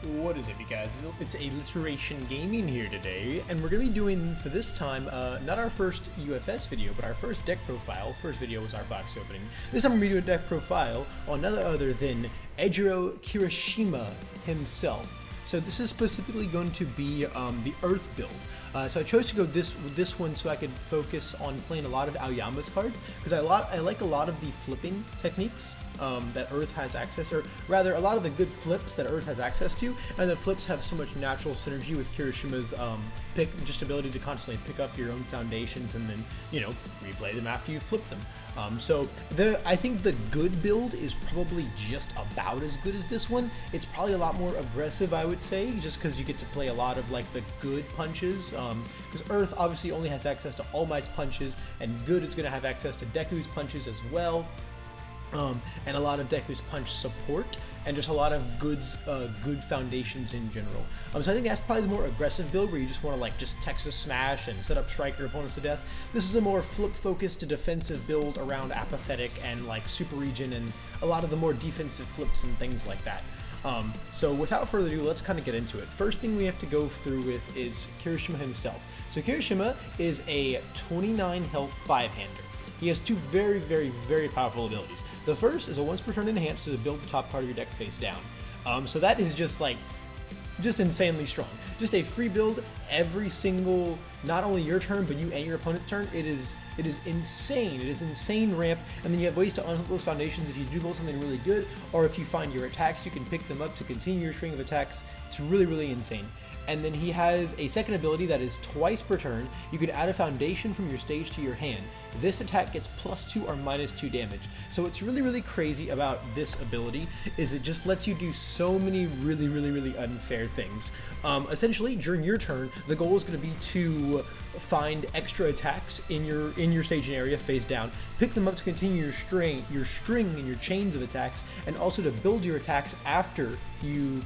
What is up, you guys? It's Alliteration Gaming here today, and we're going to be doing, for this time, not our first UFS video, but our first deck profile. First video was our box opening. This time we're going to do a deck profile on none other than Eijiro Kirishima himself. So this is specifically going to be the Earth build. So I chose to go this one so I could focus on playing a lot of Aoyama's cards, because I like a lot of the flipping techniques that Earth has access, or rather a lot of the good flips that Earth has access to, and the flips have so much natural synergy with Kirishima's just ability to constantly pick up your own foundations and then, you know, replay them after you flip them. I think the good build is probably just about as good as this one. It's probably a lot more aggressive, I would say, just because you get to play a lot of like the good punches. Because Earth obviously only has access to All Might's punches, and Good is going to have access to Deku's punches as well. And a lot of Deku's punch support, and just a lot of good foundations in general. So I think that's probably the more aggressive build, where you just want to like just Texas smash and set up strike your opponents to death. This is a more flip focused to defensive build around apathetic and like super region and a lot of the more defensive flips and things like that. So without further ado, let's kind of get into it. First thing we have to go through with is Kirishima himself. So Kirishima is a 29 health 5-hander. He has two very, very, very powerful abilities. The first is a once per turn enhance to build the top part of your deck face down. So that is just insanely strong. Just a free build every single, not only your turn, but you and your opponent's turn. It is insane. It is insane ramp, and then you have ways to unhook those foundations if you do build something really good, or if you find your attacks, you can pick them up to continue your string of attacks. It's really, really insane. And then he has a second ability that is twice per turn. You can add a foundation from your stage to your hand. This attack gets +2 or -2 damage. So what's really, really crazy about this ability is it just lets you do so many really, really, really unfair things. Essentially, during your turn, the goal is going to be to find extra attacks in your staging area face down, pick them up to continue your string and your chains of attacks, and also to build your attacks after you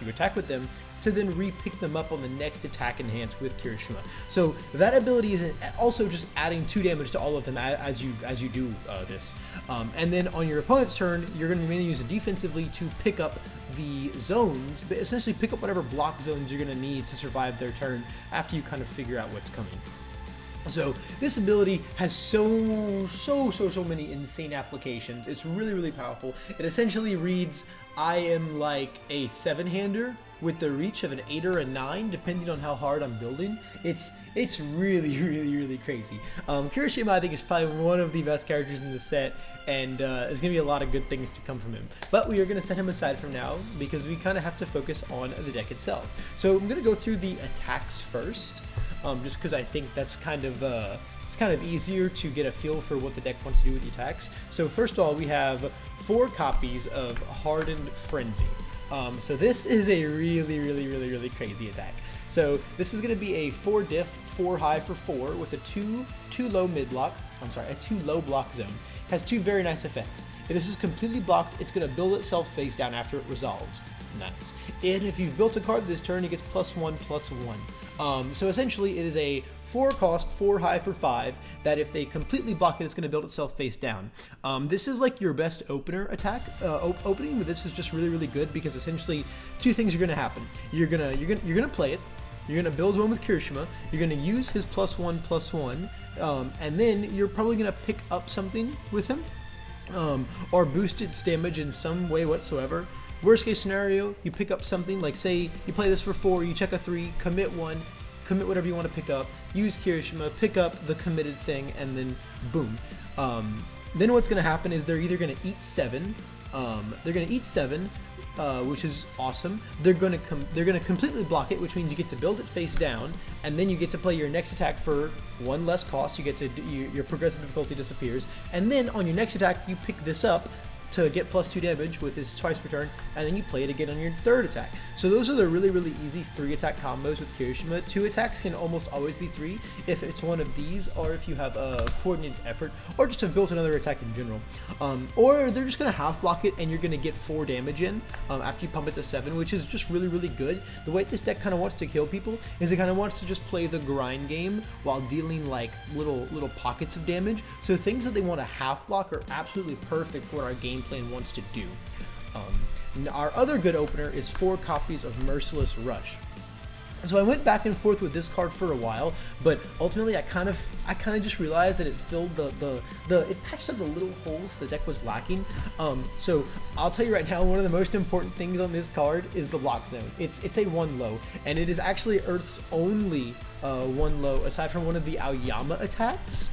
attack with them, to then re-pick them up on the next attack enhance with Kirishima. So that ability is also just adding 2 damage to all of them as you do this. And then on your opponent's turn, you're going to mainly use it defensively to pick up the zones, but essentially pick up whatever block zones you're going to need to survive their turn after you kind of figure out what's coming. So this ability has so many insane applications. It's really, really powerful. It essentially reads, I am like a 7-hander with the reach of an 8 or a 9, depending on how hard I'm building. It's really, really, really crazy. Kirishima, I think, is probably one of the best characters in the set, and there's going to be a lot of good things to come from him. But we are going to set him aside from now, because we kind of have to focus on the deck itself. So I'm going to go through the attacks first, just because I think that's kind of it's kind of easier to get a feel for what the deck wants to do with the attacks. So first of all, we have 4 copies of Hardened Frenzy. So this is a really, really, really, really crazy attack. So this is going to be a 4 diff, 4 high for 4 with a 2 low mid block. I'm sorry, a 2 low block zone. It has 2 very nice effects. If this is completely blocked, it's going to build itself face down after it resolves. Nice. And if you've built a card this turn, it gets +1/+1. So essentially, it is a 4 cost, 4 high for 5, that if they completely block it, it's going to build itself face down. This is like your best opener attack, opening, but this is just really, really good, because essentially 2 things are going to happen. You're gonna play it. You're going to build one with Kirishima. You're going to use his +1/+1, and then you're probably going to pick up something with him, or boost its damage in some way whatsoever. Worst case scenario, you pick up something, like say you play this for 4, you check a 3, commit 1, commit whatever you want to pick up, use Kirishima, pick up the committed thing, and then boom. Then what's going to happen is they're either going to eat 7, which is awesome. They're going to completely block it, which means you get to build it face down, and then you get to play your next attack for 1 less cost. You get to your progressive difficulty disappears, and then on your next attack you pick this up to get +2 damage with his twice per turn, and then you play it again on your 3rd attack. So those are the really, really easy 3 attack combos with Kirishima. 2 attacks can almost always be 3 if it's one of these, or if you have a coordinated effort, or just have built another attack in general. Or they're just going to half block it, and you're going to get 4 damage in after you pump it to 7, which is just really, really good. The way this deck kind of wants to kill people is it kind of wants to just play the grind game while dealing like little pockets of damage. So things that they want to half block are absolutely perfect for what our game plan wants to do. Our other good opener is 4 copies of Merciless Rush. So I went back and forth with this card for a while, but ultimately I kind of just realized that it filled it patched up the little holes the deck was lacking. So I'll tell you right now, one of the most important things on this card is the block zone. It's a 1 low, and it is actually Earth's only 1 low, aside from one of the Aoyama attacks.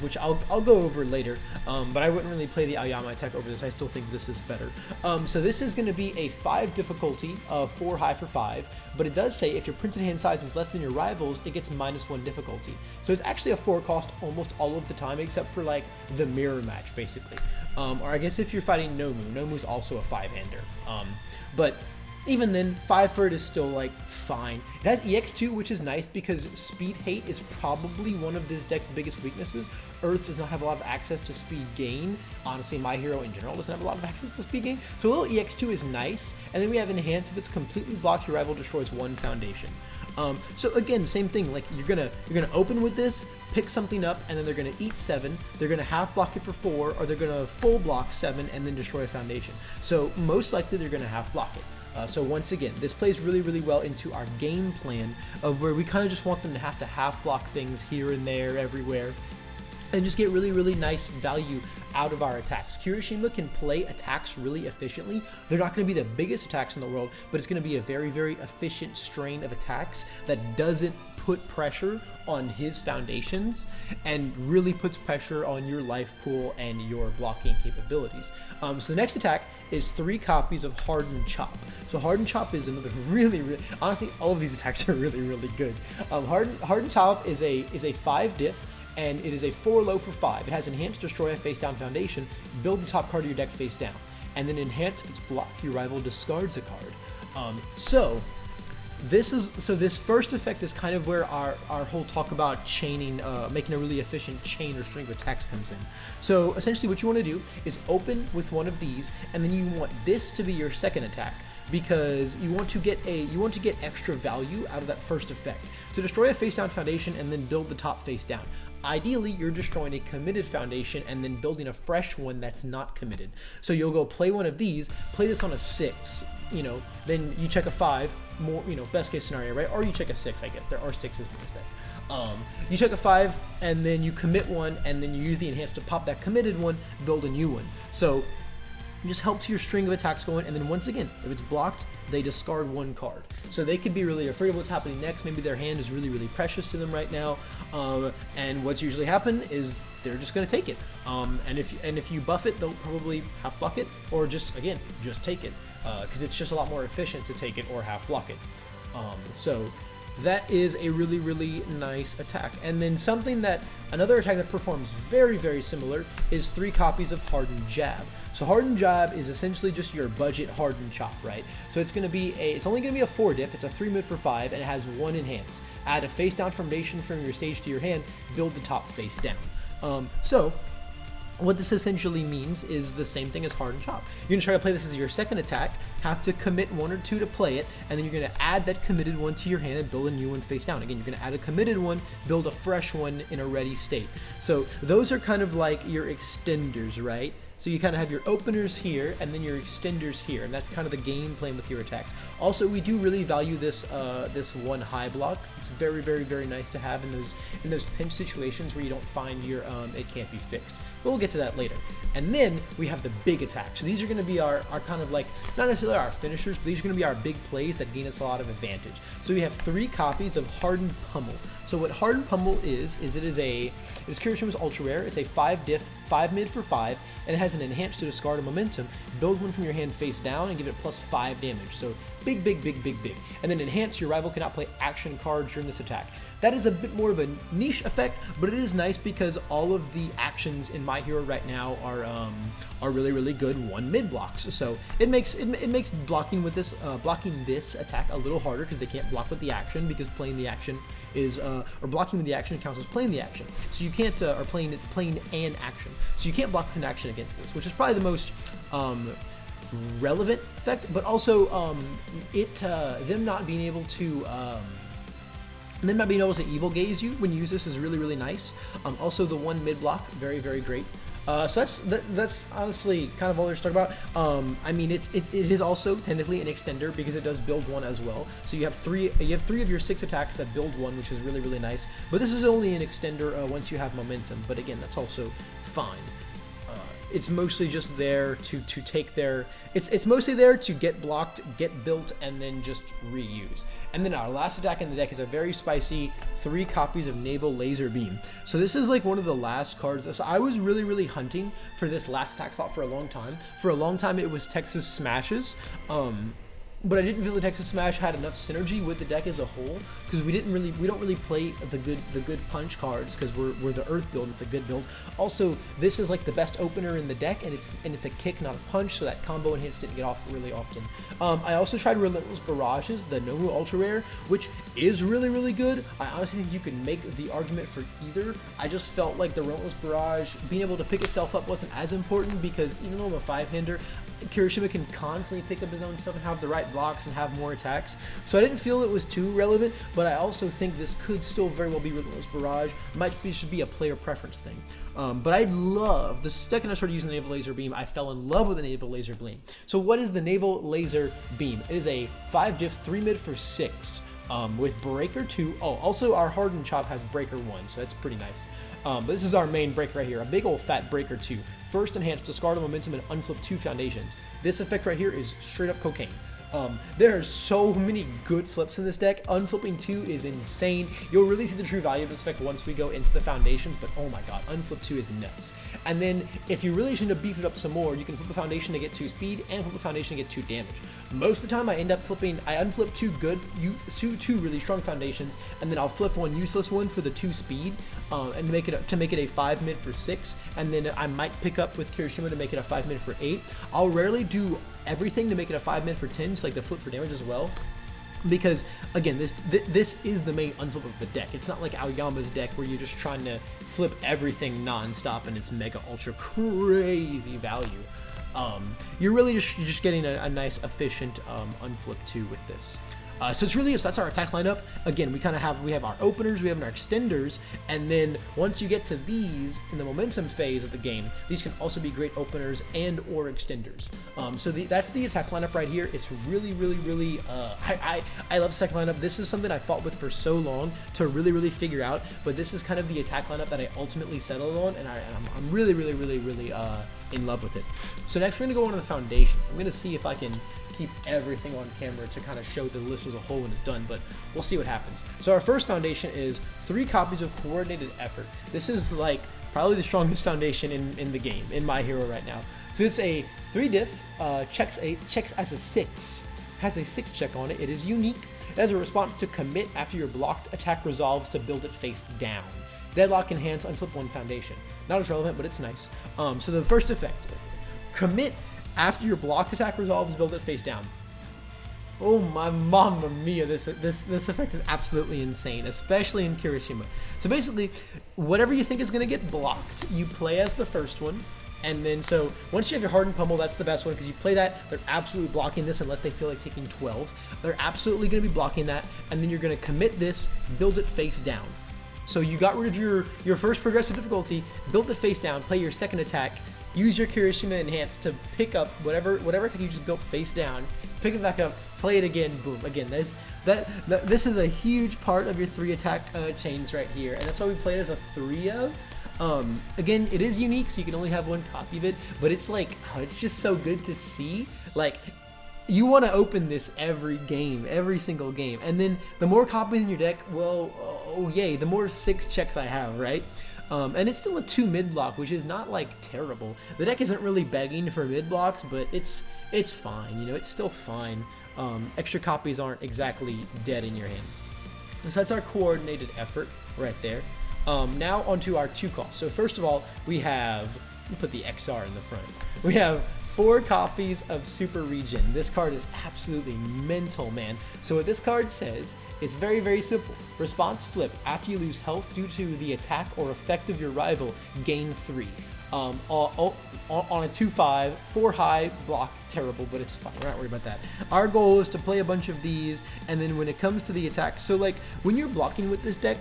Which I'll go over later, but I wouldn't really play the Aoyama attack over this. I still think this is better. So this is going to be a 5 difficulty, 4 high for 5, but it does say if your printed hand size is less than your rivals, it gets -1 difficulty. So it's actually a 4 cost almost all of the time, except for like the mirror match, basically. Or I guess if you're fighting Nomu's also a 5-hander. But even then, 5 for it is still like fine. It has EX2, which is nice because speed hate is probably one of this deck's biggest weaknesses. Earth does not have a lot of access to speed gain. Honestly, my hero in general doesn't have a lot of access to speed gain. So a little EX2 is nice. And then we have Enhance. If it's completely blocked, your rival destroys 1 foundation. So again, same thing. Like you're gonna open with this, pick something up, and then they're gonna eat 7. They're gonna half block it for 4, or they're gonna full block 7 and then destroy a foundation. So most likely they're gonna half block it. So once again, this plays really, really well into our game plan of where we kind of just want them to half block things here and there, everywhere, and just get really, really nice value out of our attacks. Kirishima can play attacks really efficiently. They're not going to be the biggest attacks in the world, but it's going to be a very, very efficient strain of attacks that doesn't put pressure on his foundations and really puts pressure on your life pool and your blocking capabilities. So the next attack is 3 copies of Harden Chop. So Harden Chop is another really, honestly, all of these attacks are really, really good. Harden Chop is a 5 diff, and it is a 4 low for 5. It has Enhance, destroy a face down foundation, build the top card of your deck face down, and then Enhance, if it's blocked, your rival discards a card. This first effect is kind of where our whole talk about chaining, making a really efficient chain or string of attacks comes in. So essentially what you want to do is open with one of these, and then you want this to be your second attack, because you want to get extra value out of that first effect. So destroy a face down foundation and then build the top face down. Ideally, you're destroying a committed foundation and then building a fresh one that's not committed. So you'll go play one of these, play this on a 6, then you check a 5, more, best case scenario, right? Or you check a 6, I guess. There are 6s in this deck. You check a 5, and then you commit one, and then you use the Enhance to pop that committed one, build a new one. So it just helps your string of attacks going, and then once again, if it's blocked, they discard 1 card. So they could be really afraid of what's happening next. Maybe their hand is really, really precious to them right now, and what's usually happen is they're just going to take it. And if you buff it, they'll probably half block it, or just take it, because it's just a lot more efficient to take it or half block it. So that is a really, really nice attack. And then another attack that performs very, very similar is 3 copies of Harden Jab. So Harden Jab is essentially just your budget Harden Chop, right? So it's only going to be a 4 diff, it's a 3 mid for 5, and it has 1 Enhance. Add a face down foundation from your stage to your hand, build the top face down. So what this essentially means is the same thing as Harden Chop. You're going to try to play this as your second attack, have to commit 1 or 2 to play it, and then you're going to add that committed one to your hand and build a new one face down. Again, you're going to add a committed one, build a fresh one in a ready state. So those are kind of like your extenders, right? So you kind of have your openers here, and then your extenders here, and that's kind of the game plan with your attacks. Also, we do really value this this 1 high block. It's very, very, very nice to have in those pinch situations where you don't find your it can't be fixed. But we'll get to that later. And then we have the big attack. So these are going to be our kind of like, not necessarily our finishers, but these are going to be our big plays that gain us a lot of advantage. So we have 3 copies of Hardened Pummel. So what Hardened Pummel is it is Kirishima's ultra rare. It's a 5 diff, 5 mid for 5, and it has an Enhance to discard a momentum. Build one from your hand face down and give it +5 damage. So big, big, big, big, big. And then Enhance, your rival cannot play action cards during this attack. That is a bit more of a niche effect, but it is nice because all of the actions in my hero right now are really, really good 1 mid blocks. So it makes blocking this attack a little harder because they can't block with the action, because playing the action is or blocking with the action counts as playing the action. So you can't or playing an action. So you can't block with an action against this, which is probably the most relevant effect. But also them not being able to evil gaze you when you use this is really, really nice. Also the 1 mid block, very, very great. So that's honestly kind of all there's to talk about. I mean, it is also technically an extender because it does build one as well. So you have three of your 6 attacks that build one, which is really, really nice. But this is only an extender once you have momentum. But again, that's also fine. It's mostly just there to take their. It's mostly there to get blocked, get built, and then just reuse. And then our last attack in the deck is a very spicy 3 copies of Naval Laser Beam. So this is like one of the last cards. So I was really, really hunting for this last attack slot for a long time. For a long time, it was Texas Smashes. But I didn't feel the Texas Smash had enough synergy with the deck as a whole because we don't really play the good punch cards because we're the Earth build with the good build. Also, this is like the best opener in the deck, and it's a kick, not a punch, so that combo and hits didn't get off really often. I also tried Relentless Barrages, the Nomu Ultra Rare, which is really, really good. I honestly think you could make the argument for either. I just felt like the Relentless Barrage being able to pick itself up wasn't as important because even though I'm a 5-hander, Kirishima can constantly pick up his own stuff and have the right blocks and have more attacks. So I didn't feel it was too relevant, but I also think this could still very well be Relentless Barrage. Should be a player preference thing. But I love, the second I started using the Naval Laser Beam, I fell in love with the Naval Laser Beam. So what is the Naval Laser Beam? It is a 5-diff 3 mid for 6 with Breaker 2. Oh, also our Harden Chop has Breaker 1, so that's pretty nice. But this is our main break right here, a big old fat Breaker 2. First enhance, discard a momentum, and unflip 2 foundations. This effect right here is straight up cocaine. There are so many good flips in this deck. Unflipping 2 is insane. You'll really see the true value of this effect once we go into the foundations, but oh my god, unflip 2 is nuts. And then if you really need to beef it up some more, you can flip a foundation to get 2 speed and flip a foundation to get 2 damage. Most of the time I unflip 2 really strong foundations, and then I'll flip 1 useless one for the 2 speed, and make it a 5 mid for 6, and then I might pick up with Kirishima to make it a 5 mid for 8. I'll rarely do everything to make it a 5 mid for 10, so like the flip for damage as well. Because again, this is the main unflip of the deck. It's not like Aoyama's deck where you're just trying to flip everything non-stop and it's mega ultra crazy value. You're really just getting a nice efficient unflip 2 with this. So that's our attack lineup. Again, we have our openers, we have our extenders, and then once you get to these in the momentum phase of the game, these can also be great openers and or extenders. So that's the attack lineup right here. It's really, really, really. I love the second lineup. This is something I fought with for so long to really, really figure out. But this is kind of the attack lineup that I ultimately settled on, and I'm really, really, really, really in love with it. So next we're gonna go on to the foundations. I'm gonna see if I can keep everything on camera to kind of show the list as a whole when it's done, but we'll see what happens. So our first foundation is 3 copies of Coordinated Effort. This is like probably the strongest foundation in the game, in my hero right now. So it's a 3 diff, checks as a 6, has a 6 check on it. It is unique. It has a response to commit after your blocked attack resolves to build it face down. Deadlock, enhance, unflip 1 foundation. Not as relevant, but it's nice. So the first effect, commit after your blocked attack resolves, build it face down. Oh my mamma mia, this effect is absolutely insane, especially in Kirishima. So basically, whatever you think is going to get blocked, you play as the first one, and then so once you have your Harden Pummel, that's the best one because you play that, they're absolutely blocking this unless they feel like taking 12. They're absolutely going to be blocking that, and then you're going to commit this, build it face down. So you got rid of your first progressive difficulty, build it face down, play your second attack, use your Kirishima Enhance to pick up whatever attack you just built face down, pick it back up, play it again, boom. Again, this is a huge part of your 3 attack chains right here, and that's why we play it as a 3 of. Again, it is unique, so you can only have 1 copy of it, but it's like, it's just so good to see. Like, you want to open this every game, every single game, and then the more copies in your deck, well, oh yay, the more 6 checks I have, right? And it's still a 2 mid block, which is not like terrible. The deck isn't really begging for mid blocks, but it's fine. You know, it's still fine. Extra copies aren't exactly dead in your hand. So that's our Coordinated Effort right there. Now onto our 2 costs. So first of all, we put the XR in the front. We have 4 copies of Super Regen. This card is absolutely mental, man. So what this card says, it's very, very simple. Response flip. After you lose health due to the attack or effect of your rival, gain 3. On a 2/5, 4 high block, terrible, but it's fine. We're not worried about that. Our goal is to play a bunch of these, and then when it comes to the attack, so like when you're blocking with this deck,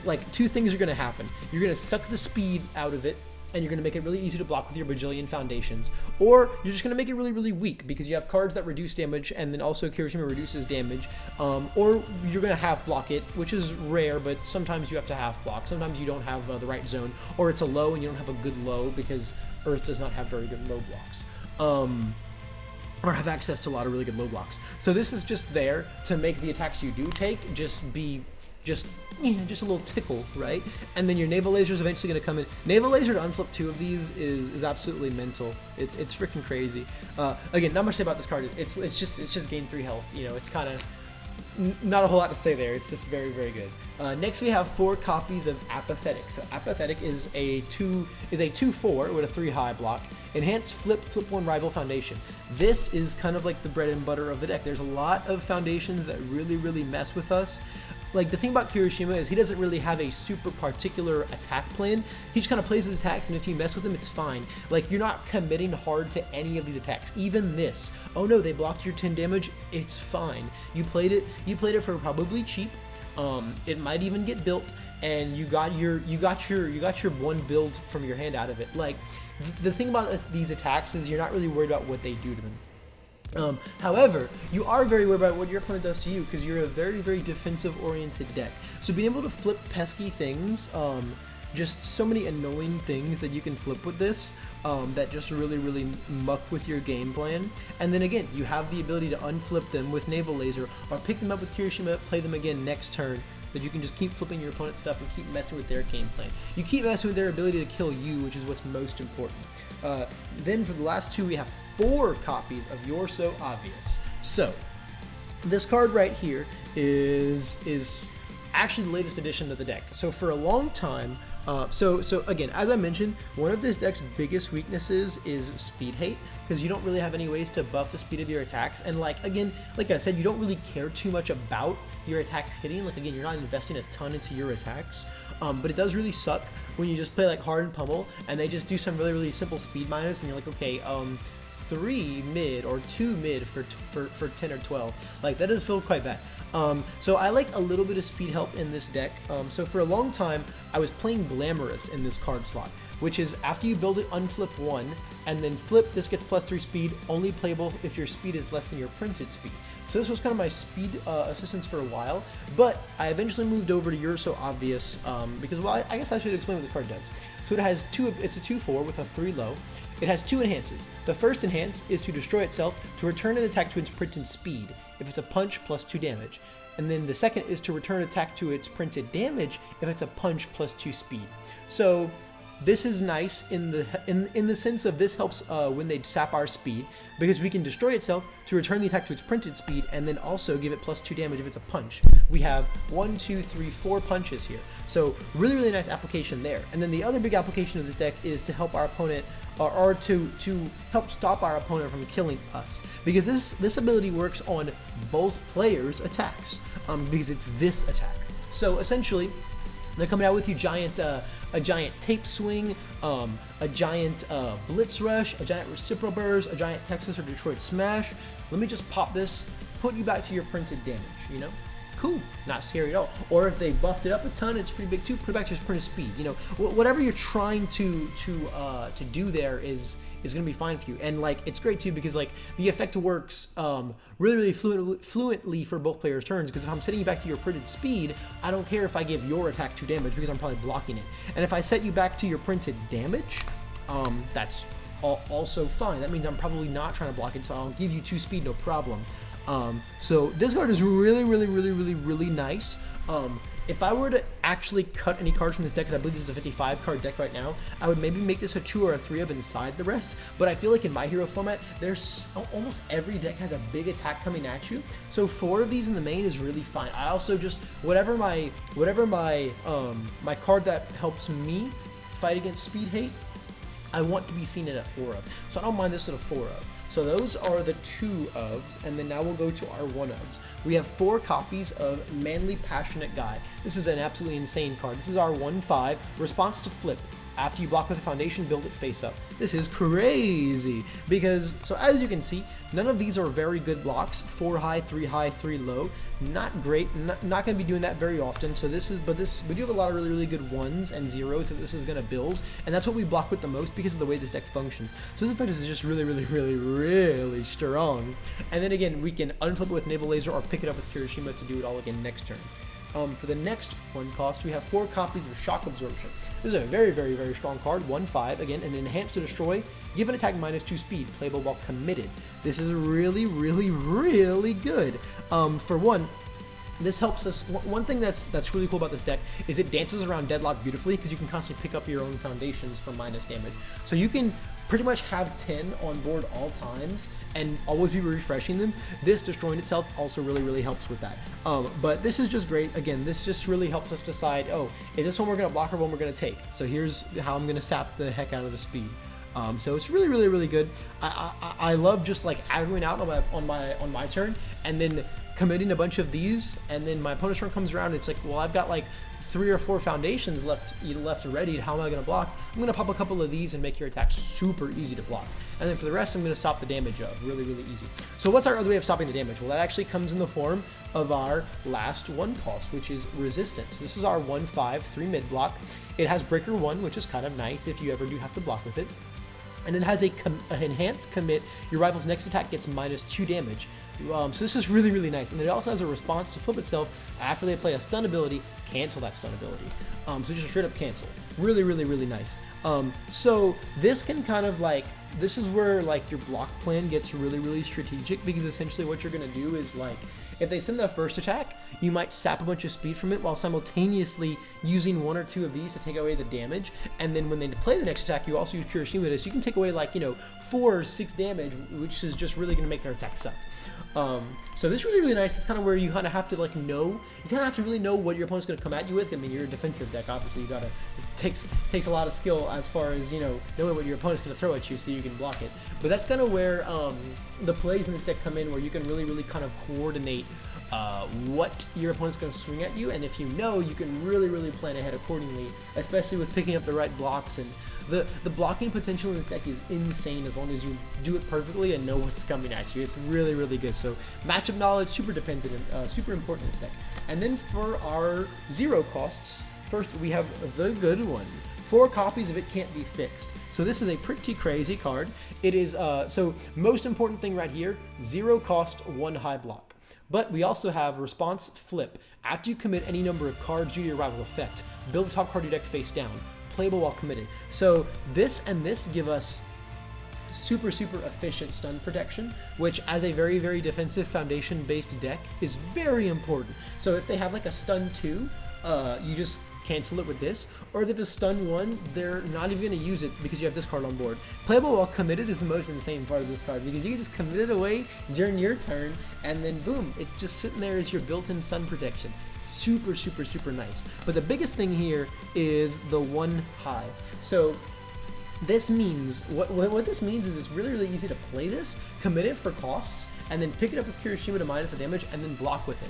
like 2 things are gonna happen. You're gonna suck the speed out of it, and you're going to make it really easy to block with your bajillion foundations, or you're just going to make it really, really weak because you have cards that reduce damage, and then also Kirishima reduces damage, or you're going to half block it, which is rare, but sometimes you have to half block. Sometimes you don't have the right zone, or it's a low and you don't have a good low because Earth does not have very good low blocks. Or have access to a lot of really good low blocks. So this is just there to make the attacks you do take just a little tickle, right? And then your naval laser is eventually going to come in. Naval laser to unflip 2 of these is absolutely mental. It's freaking crazy. Again, not much to say about this card. It's just gain 3 health. You know, it's kind of not a whole lot to say there. It's just very, very good. Next we have 4 copies of Apathetic. So Apathetic is a 2/4 with a 3 high block. Enhance flip 1 rival foundation. This is kind of like the bread and butter of the deck. There's a lot of foundations that really, really mess with us. Like, the thing about Kirishima is he doesn't really have a super particular attack plan. He just kind of plays his attacks, and if you mess with him, it's fine. Like, you're not committing hard to any of these attacks. Even this. Oh no, they blocked your 10 damage. It's fine. You played it for probably cheap. It might even get built, and you got your one build from your hand out of it. Like, the thing about these attacks is you're not really worried about what they do to them. However, you are very worried about what your opponent does to you because you're a very, very defensive-oriented deck. So being able to flip pesky things, just so many annoying things that you can flip with this, that just really, really muck with your game plan. And then again, you have the ability to unflip them with Naval Laser, or pick them up with Kirishima, play them again next turn, so that you can just keep flipping your opponent's stuff and keep messing with their game plan. You keep messing with their ability to kill you, which is what's most important. Then for the last 2, we have 4 copies of You're So Obvious. So, this card right here is actually the latest addition to the deck. So for a long time, so again, as I mentioned, one of this deck's biggest weaknesses is speed hate, because you don't really have any ways to buff the speed of your attacks. And like I said, you don't really care too much about your attacks hitting. Like, again, you're not investing a ton into your attacks, but it does really suck when you just play like Harden Pummel and they just do some really, really simple speed minus, and you're like, okay, 3 mid or 2 mid for 10 or 12. Like, that does feel quite bad. So I like a little bit of speed help in this deck. So for a long time, I was playing Glamorous in this card slot, which is after you build it, unflip 1, and then flip, this gets +3 speed, only playable if your speed is less than your printed speed. So this was kind of my speed assistance for a while, but I eventually moved over to You're So Obvious, because, well, I guess I should explain what this card does. So it has it's a 2/4 with a 3 low. It has 2 enhances. The first enhance is to destroy itself to return an attack to its printed speed if it's a punch +2 damage. And then the second is to return attack to its printed damage if it's a punch +2 speed. So this is nice in the sense of this helps when they sap our speed, because we can destroy itself to return the attack to its printed speed and then also give it +2 damage if it's a punch. We have 1, 2, 3, 4 punches here. So really, really nice application there. And then the other big application of this deck is to help our opponent, or to help stop our opponent from killing us, because this ability works on both players' attacks, because it's this attack. So essentially, they're coming out with you a giant tape swing, a giant blitz rush, a giant reciprocal burst, a giant Texas or Detroit smash. Let me just pop this, put you back to your printed damage, you know? Cool, not scary at all. Or if they buffed it up a ton, it's pretty big too, put it back to your printed speed. You know, whatever you're trying to do there is gonna be fine for you. And like, it's great too, because like the effect works really, really fluently for both players' turns, because if I'm setting you back to your printed speed, I don't care if I give your attack 2 damage, because I'm probably blocking it. And if I set you back to your printed damage, that's also fine. That means I'm probably not trying to block it, so I'll give you 2 speed, no problem. So this card is really, really, really, really, really nice. If I were to actually cut any cards from this deck, because I believe this is a 55 card deck right now, I would maybe make this a 2 or a 3 of inside the rest. But I feel like in my hero format, there's almost every deck has a big attack coming at you. So 4 of these in the main is really fine. I also just, whatever my card that helps me fight against speed hate, I want to be seen at a 4 of. So I don't mind this at a 4 of. So those are the 2 ofs, and then now we'll go to our 1 ofs. We have 4 copies of Manly Passionate Guy. This is an absolutely insane card. This is our 1/5, response to flip. After you block with a foundation, build it face up. This is crazy because, so as you can see, none of these are very good blocks. 4 high, 3 low. Not great. Not going to be doing that very often. So this is, we do have a lot of really good ones and zeros that this is going to build, and that's what we block with the most because of the way this deck functions. So this effect is just really strong. And then again, we can unflip it with Naval Laser or pick it up with Kirishima to do it all again next turn. For the next 1 cost, we have 4 copies of Shock Absorption. This is a very strong card. 1/5, again, an enhance to destroy. Give an attack -2 speed, playable while committed. This is really good. For one, this helps us. One thing that's really cool about this deck is it dances around deadlock beautifully because you can constantly pick up your own foundations for minus damage. So you can pretty much have 10 on board all times and always be refreshing them. This destroying itself also really helps with that. But this is just great. Again, this just really helps us decide, oh, is this one we're gonna block or one we're gonna take? So here's how I'm gonna sap the heck out of the speed. So it's really good. I love just like aggroing out on my turn and then committing a bunch of these, and then my opponent's turn comes around. It's like, well, I've got like 3 or 4 foundations left ready. How am I going to block? I'm going to pop a couple of these and make your attack super easy to block. And then for the rest, I'm going to stop the damage of really easy. So what's our other way of stopping the damage? Well, that actually comes in the form of our last 1 cost, which is Resistance. This is our 1/5, 3 mid block. It has Breaker 1, which is kind of nice if you ever do have to block with it. And it has a enhanced commit. Your rival's next attack gets -2 damage. So this is really nice. And it also has a response to flip itself after they play a stun ability, cancel that stun ability. So just straight up cancel. Really nice. So this can kind of like, this is where like your block plan gets really strategic, because essentially what you're going to do is like, if they send the first attack, you might sap a bunch of speed from it while simultaneously using 1 or 2 of these to take away the damage. And then when they play the next attack, you also use Kirishima with this. You can take away like, 4 or 6 damage, which is just really going to make their attack suck. So this is really nice. It's kind of where you kind of have to like know, you kind of have to really know what your opponent's going to come at you with. I mean, you're a defensive deck, obviously. It takes a lot of skill as far as, knowing what your opponent's going to throw at you so you can block it. But that's kind of where the plays in this deck come in, where you can really kind of coordinate what your opponent's going to swing at you, and if you know, you can really plan ahead accordingly, especially with picking up the right blocks. And the blocking potential in this deck is insane as long as you do it perfectly and know what's coming at you. It's really good. So matchup knowledge, super dependent, super important in this deck. And then for our 0 costs, first we have the good one. 4 copies of It Can't Be Fixed. So this is a pretty crazy card. It is, so most important thing right here, 0 cost, 1 high block. But we also have Response Flip. After you commit any number of cards due to your rival's effect, build the top card of your deck face down. Playable while committed. So this and this give us super efficient stun protection, which as a very defensive foundation based deck is very important. So if they have like a stun 2, you just cancel it with this, or if it's a stun 1, they're not even going to use it because you have this card on board. Playable while committed is the most insane part of this card, because you can just commit it away during your turn, and then boom, it's just sitting there as your built-in stun protection. Super nice. But the biggest thing here is the 1 high. So this means, what this means is it's really easy to play this, commit it for costs, and then pick it up with Kirishima to minus the damage, and then block with it.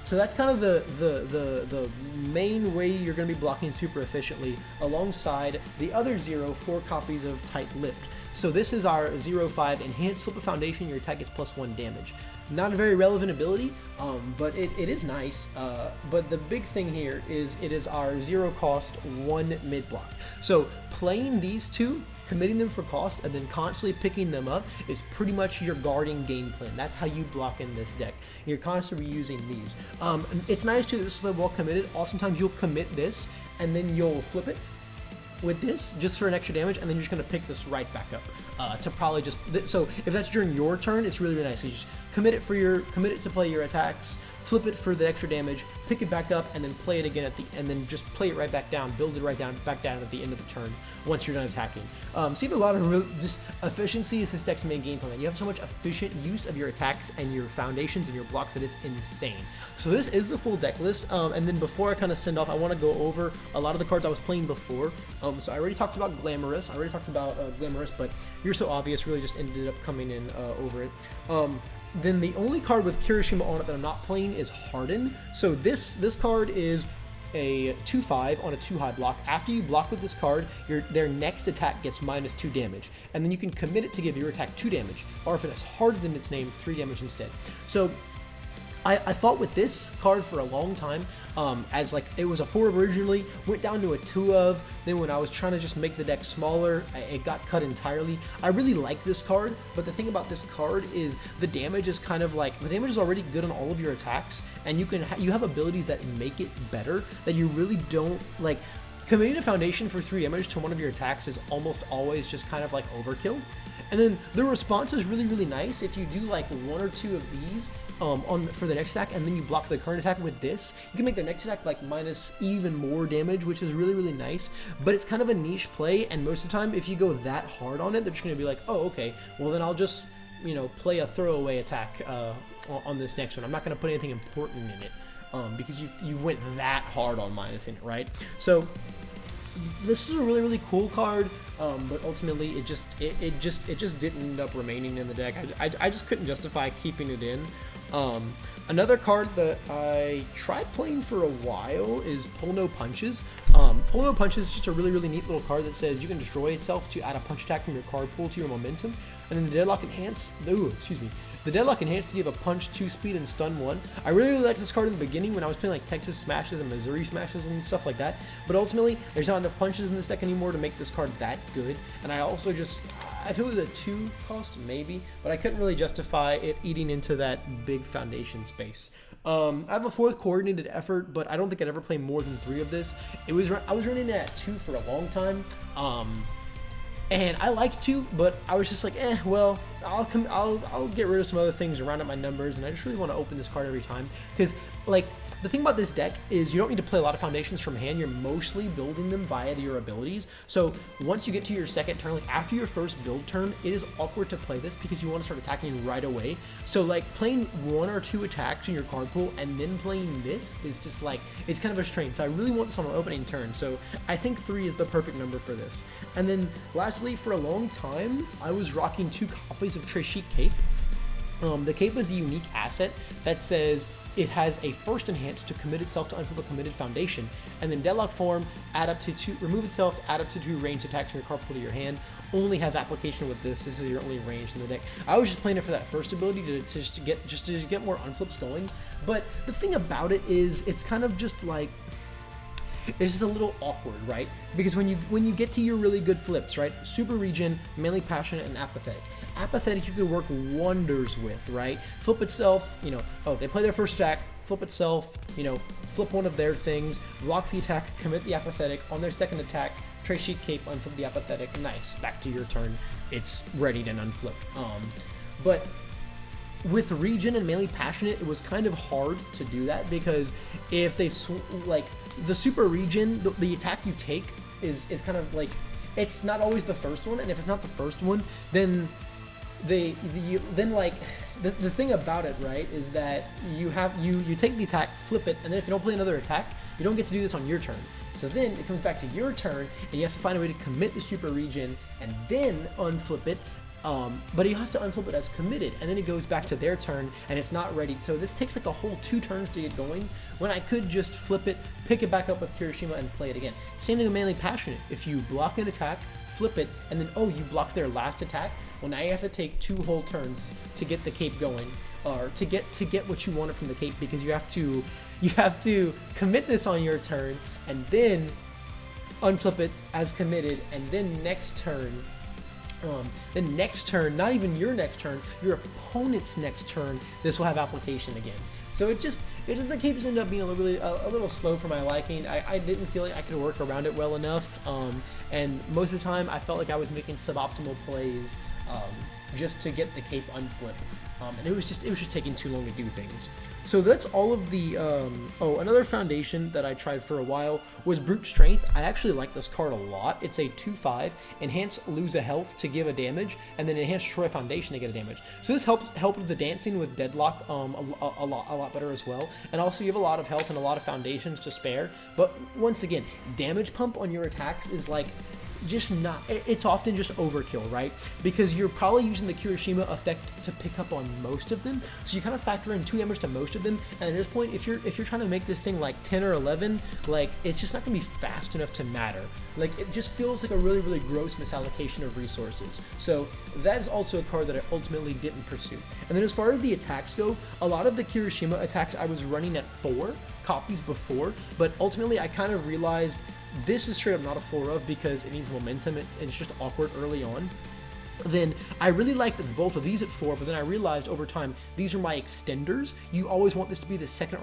So that's kind of the main way you're going to be blocking super efficiently, alongside the other 4 copies of Tight Lipped. So this is our 0/5 Enhanced Flip a Foundation, your attack gets +1 damage. Not a very relevant ability, but it is nice. But the big thing here is it is our 0 cost, 1 mid block. So playing these 2, committing them for cost, and then constantly picking them up is pretty much your guarding game plan. That's how you block in this deck. You're constantly using these. It's nice to split while committed. Oftentimes you'll commit this, and then you'll flip it with this just for an extra damage, and then you're just going to pick this right back up to probably just, so if that's during your turn, it's really nice. So you just commit it to play your attacks, flip it for the extra damage, pick it back up, and then play it again and then just play it right back down, build it right back down at the end of the turn once you're done attacking. So you have a lot of just efficiency is this deck's main game plan. You have so much efficient use of your attacks and your foundations and your blocks that it's insane. So this is the full deck list, and then before I kind of send off, I want to go over a lot of the cards I was playing before. So I already talked about Glamorous, but You're So Obvious really just ended up coming in over it. Then the only card with Kirishima on it that I'm not playing is Harden. So this card is a 2/5 on a 2-high block. After you block with this card, their next attack gets -2 damage, and then you can commit it to give your attack 2 damage, or if it has hardened in its name, 3 damage instead. So I fought with this card for a long time, as like it was a 4 of originally, went down to a 2 of, then when I was trying to just make the deck smaller, it got cut entirely. I really like this card, but the thing about this card is the damage is kind of like, the damage is already good on all of your attacks, and you have abilities that make it better that you really don't like. Committing a foundation for 3 damage to one of your attacks is almost always just kind of like overkill. And then the response is really, really nice. If you do like 1 or 2 of these for the next attack, and then you block the current attack with this, you can make the next attack like minus even more damage, which is really, really nice. But it's kind of a niche play, and most of the time, if you go that hard on it, they're just going to be like, oh, okay, well then I'll just, you know, play a throwaway attack on this next one. I'm not going to put anything important in it because you went that hard on minusing it, right? So this is a really, really cool card, but ultimately it just didn't end up remaining in the deck. I just couldn't justify keeping it in. Another card that I tried playing for a while is Pull No Punches. Pull No Punches is just a really, really neat little card that says you can destroy itself to add a punch attack from your card pool to your momentum, and then the Deadlock Enhance. The Deadlock Enhance to give a punch 2 speed and stun 1. I really, really liked this card in the beginning when I was playing like Texas Smashes and Missouri Smashes and stuff like that, but ultimately there's not enough punches in this deck anymore to make this card that good, and I also just, if it was a 2 cost, maybe, but I couldn't really justify it eating into that big foundation space. I have a 4th Coordinated Effort, but I don't think I'd ever play more than 3 of this. I was running it at 2 for a long time. And I liked 2, but I was just like, well, I'll get rid of some other things around at my numbers, and I just really want to open this card every time, because like the thing about this deck is you don't need to play a lot of foundations from hand. You're mostly building them via your abilities. So once you get to your second turn, like after your first build turn, it is awkward to play this because you want to start attacking right away. So like playing 1 or 2 attacks in your card pool and then playing this is just like, it's kind of a strain. So I really want this on an opening turn. So I think 3 is the perfect number for this. And then lastly, for a long time, I was rocking 2 copies of Trishik Cape. The cape is a unique asset that says it has a first enhance to commit itself to unflip a committed foundation, and then deadlock form, add up to 2, remove itself, add up to 2 ranged attacks from your card pool to your hand. Only has application with this. This is your only range in the deck. I was just playing it for that first ability to get more unflips going. But the thing about it is, it's kind of just like, it's just a little awkward, right? Because when you get to your really good flips, right? Super Regen, Mainly Passionate, and Apathetic. Apathetic you could work wonders with, right? Flip itself, you know, oh, they play their first attack, flip itself, you know, flip one of their things, block the attack, commit the Apathetic. On their second attack, Trishik Cape, unflip the Apathetic. Nice, back to your turn. It's ready to unflip. But with Regen and Mainly Passionate, it was kind of hard to do that, because if they like the Super Regen, the attack you take is kind of like, it's not always the first one, and if it's not the first one, then the thing about it, right, is that you take the attack, flip it, and then if you don't play another attack, you don't get to do this on your turn. So then it comes back to your turn, and you have to find a way to commit the Super Regen and then unflip it. But you have to unflip it as committed, and then it goes back to their turn, and it's not ready. So this takes like a whole 2 turns to get going, when I could just flip it, pick it back up with Kirishima, and play it again. Same thing with Mainly Passionate. If you block an attack, flip it, and then, oh, you blocked their last attack, well, now you have to take 2 whole turns to get the cape going, or to get what you wanted from the cape, because you have to commit this on your turn, and then unflip it as committed, and then next turn, not even your next turn, your opponent's next turn, this will have application again. So the cape just ended up being a little slow for my liking. I didn't feel like I could work around it well enough, and most of the time I felt like I was making suboptimal plays just to get the cape unflipped, and it was just taking too long to do things. So that's all of the, another foundation that I tried for a while was Brute Strength. I actually like this card a lot. It's a 2/5, enhance lose a health to give a damage, and then enhance destroy foundation to get a damage. So this helped with the dancing with Deadlock a lot better as well. And also you have a lot of health and a lot of foundations to spare. But once again, damage pump on your attacks is like, just not, it's often just overkill, right? Because you're probably using the Kirishima effect to pick up on most of them, so you kind of factor in 2 hammers to most of them, and at this point, if you're trying to make this thing like 10 or 11, like, it's just not gonna be fast enough to matter. Like, it just feels like a really, really gross misallocation of resources. So that is also a card that I ultimately didn't pursue. And then as far as the attacks go, a lot of the Kirishima attacks I was running at 4 copies before, but ultimately I kind of realized this is straight up not a 4 of because it needs momentum, it's just awkward early on. Then I really liked both of these at 4, but then I realized over time these are my extenders. You always want this to be the second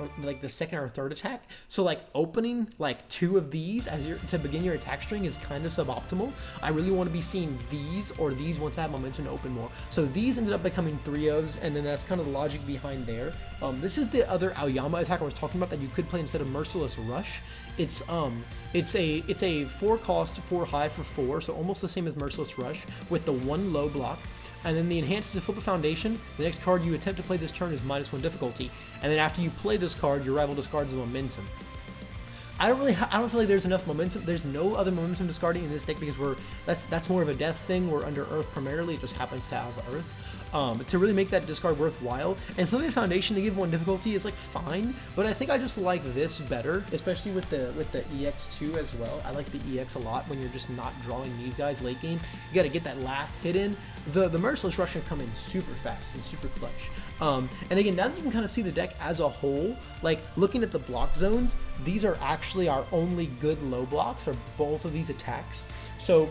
or third attack. So like opening like 2 of these as to begin your attack string is kind of suboptimal. I really want to be seeing these or these once I have momentum to open more. So these ended up becoming 3 ofs, and then that's kind of the logic behind there. This is the other Aoyama attack I was talking about that you could play instead of Merciless Rush. It's a 4 cost, 4 high for 4, so almost the same as Merciless Rush with the 1 low block. And then the enhance is to flip a foundation. The next card you attempt to play this turn is -1 difficulty. And then after you play this card, your rival discards a momentum. I don't feel like there's enough momentum. There's no other momentum discarding in this deck because that's more of a death thing. We're under Earth primarily. It just happens to have Earth. To really make that discard worthwhile. And flipping a foundation to give 1 difficulty is like fine, but I think I just like this better, especially with the EX2 as well. I like the EX a lot when you're just not drawing these guys late game. You got to get that last hit in. The Merciless Rush can come in super fast and super clutch. And again, now that you can kind of see the deck as a whole, like looking at the block zones, these are actually our only good low blocks, or both of these attacks. So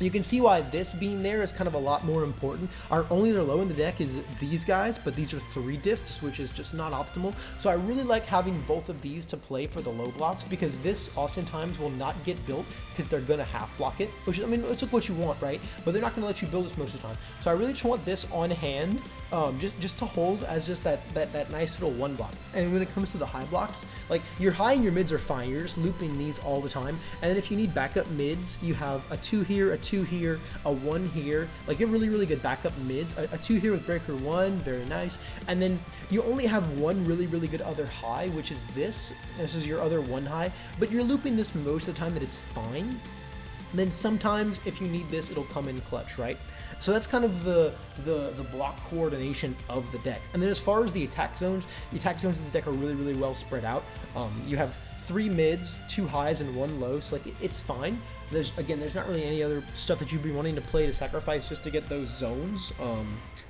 you can see why this being there is kind of a lot more important. Our only other low in the deck is these guys, but these are 3 diffs, which is just not optimal. So I really like having both of these to play for the low blocks, because this oftentimes will not get built because they're going to half block it, which, I mean, it's like what you want, right? But they're not going to let you build this most of the time. So I really just want this on hand, just to hold as just that nice little 1 block. And when it comes to the high blocks, like your high and your mids are fine. You're just looping these all the time. And then if you need backup mids, you have a 2 here, a 2 here, a 1 here. Like you have really, really good backup mids. A 2 here with breaker 1, very nice. And then you only have 1 really, really good other high, which is this. This is your other 1 high, but you're looping this most of the time that it's fine. And then sometimes if you need this, it'll come in clutch, right? So that's kind of the block coordination of the deck. And then as far as the attack zones in this deck are really, really well spread out. You have 3 mids, 2 highs, and 1 low, so like it's fine. There's not really any other stuff that you'd be wanting to play to sacrifice just to get those zones.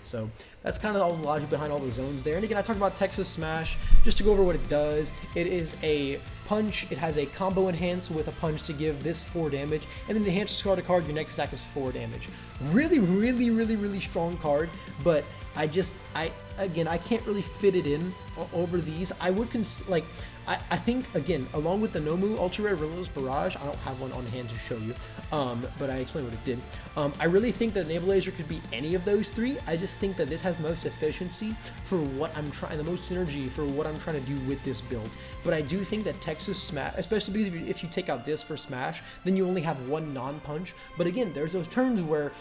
So that's kind of all the logic behind all the zones there. And again, I talked about Texas Smash, just to go over what it does. It is a punch. It has a combo enhance with a punch to give this 4 damage, and then enhance discard a card, your next attack is 4 damage. Really, really, really, really strong card, but I can't really fit it in over these. I would I think, again, along with the Nomu Ultra Rare Relentless Barrage, I don't have one on hand to show you, but I explained what it did. I really think that Naval Laser could be any of those 3. I just think that this has the most efficiency for what I'm trying, the most synergy for what I'm trying to do with this build. But I do think that Texas Smash, especially because if you take out this for Smash, then you only have 1 non-punch. But again, there's those turns where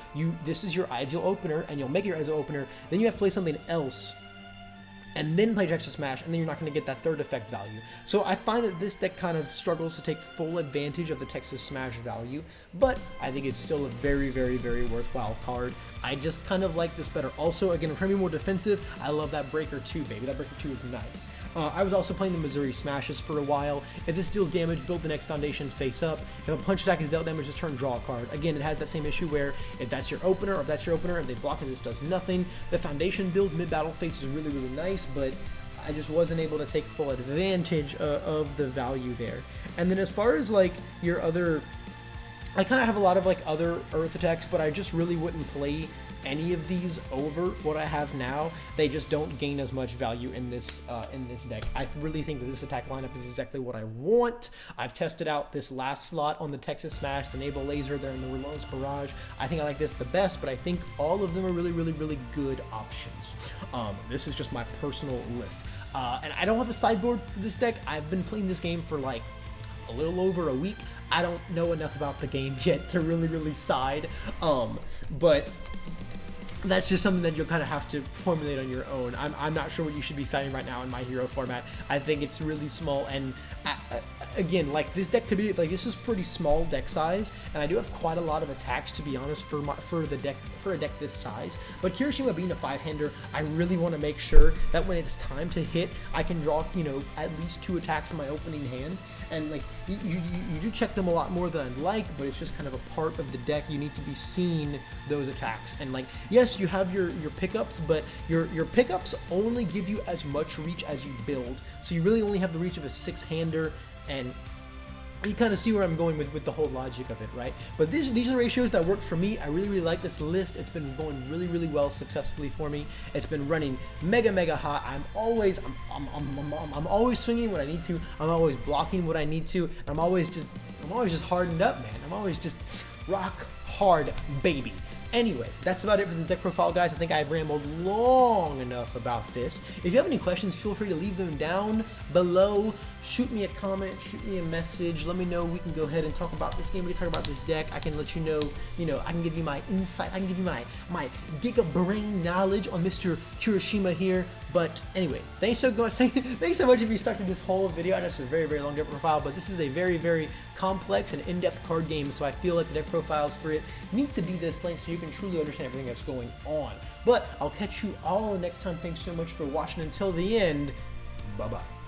this is your ideal opener, and you'll make your ideal opener, then you have to play something else, and then play Texas Smash, and then you're not going to get that 3rd effect value. So I find that this deck kind of struggles to take full advantage of the Texas Smash value, but I think it's still a very, very, very worthwhile card. I just kind of like this better. Also, again, I'm trying to be more defensive. I love that Breaker 2, baby. That Breaker 2 is nice. I was also playing the Missouri Smashes for a while. If this deals damage, build the next foundation face up. If a punch attack is dealt damage, just turn draw a card. Again, it has that same issue where if that's your opener, and they block it, this does nothing. The foundation build mid-battle phase is really, really nice, but I just wasn't able to take full advantage of the value there. And then as far as like your other, I kind of have a lot of like other Earth attacks, but I just really wouldn't play any of these over what I have now. They just don't gain as much value in this deck. I really think that this attack lineup is exactly what I want. I've tested out this last slot on the Texas Smash, the Naval Laser there, and the Relentless Barrage. I think I like this the best, but I think all of them are really, really, really good options. This is just my personal list. And I don't have a sideboard for this deck. I've been playing this game for like a little over a week. I don't know enough about the game yet to really, really side. But that's just something that you'll kind of have to formulate on your own. I'm not sure what you should be siding right now in my hero format. I think it's really small, and again, like this deck could be like, this is pretty small deck size, and I do have quite a lot of attacks, to be honest, for a deck this size. But Kirishima being a 5-hander, I really want to make sure that when it's time to hit, I can draw, you know, at least 2 attacks in my opening hand. And like you do check them a lot more than I'd like, but it's just kind of a part of the deck. You need to be seeing those attacks. And like, yes, you have your pickups, but your pickups only give you as much reach as you build. So you really only have the reach of a 6-hander, and you kind of see where I'm going with the whole logic of it, right? But these are the ratios that work for me. I really like this list. It's been going really well successfully for me. It's been running mega hot. I'm always swinging when I need to. I'm always blocking what I need to. And I'm always just hardened up, man. I'm always just rock hard, baby. Anyway, that's about it for this deck profile, guys. I think I've rambled long enough about this. If you have any questions, feel free to leave them down below. Shoot me a comment, shoot me a message. Let me know. We can go ahead and talk about this game. We can talk about this deck. I can let you know, I can give you my insight. I can give you my giga brain knowledge on Mr. Kirishima here. But anyway, thanks so much if you stuck to this whole video. I know it's a very long deck profile, but this is a very complex and in-depth card game, so I feel like the deck profiles for it need to be this length so you can truly understand everything that's going on. But I'll catch you all next time. Thanks so much for watching until the end. Bye-bye.